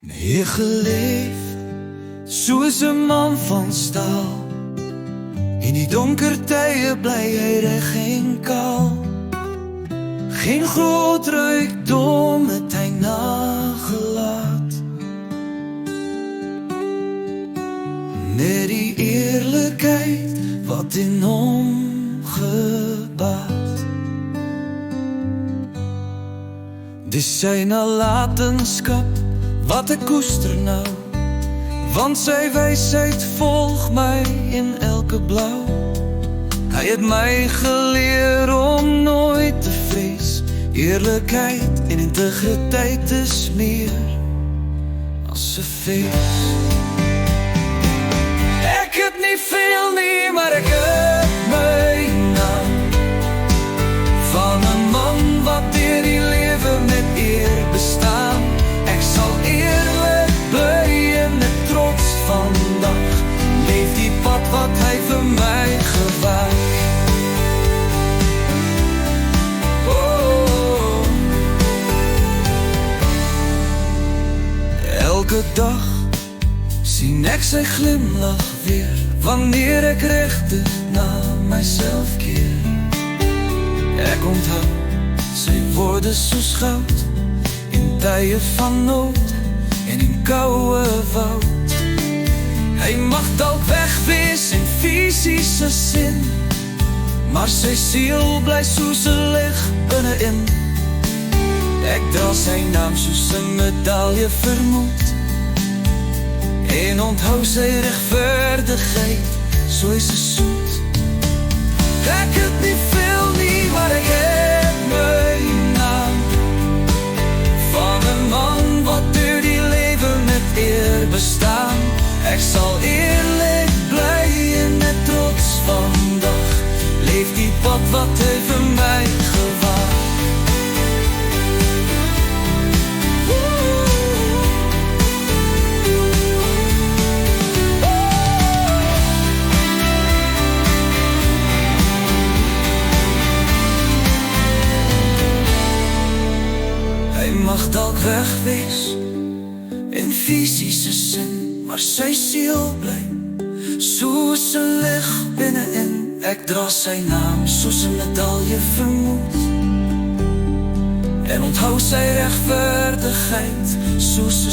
Heer geleef, soos 'n man van staal. In die donker tye bly hy reg en kaal. Geen groot rykdom het hy nagelaat. Net die eerlikheid wat in hom gebaat. Dis sy nalatenskap wat ek koester nou, want sy wysheid volg my in elke blou. Hy het my geleer om nooit te vrees. Eerlikheid en integriteit is meer as 'n fees. Ek het nie veel nie, maar ek het my naam van 'n man wat deur die lewe met eer bestaan. Ek sal eerlik bly en met trots vandag leef die pad wat hy vir my gewys. Oh. Elke dag sien ek sy glimlach weer, wanneer ek regtig na myself keer. Ek onthou sy woorde soos goud in tye van nood en in koue woud. Hy mag dalk weg wees in fisiese sin, maar sy siel bly soos 'n lig binne-in. Ek dra sy naam soos 'n medalje vermoed en onthou sy regverdigheid soos 'n soet. Ek het nie veel nie, maar ek het my naam van 'n man wat deur die lewe met eer bestaan. Ek sal eerlik bly en met trots vandag leef die pad wat hy vir my gewaar. Hy mag dalk weg wees in fisiese sin, maar sy siel bly soos 'n lig binne-in. Ek dra sy naam soos 'n medalje vermoed en onthou sy regverdigheid soos 'n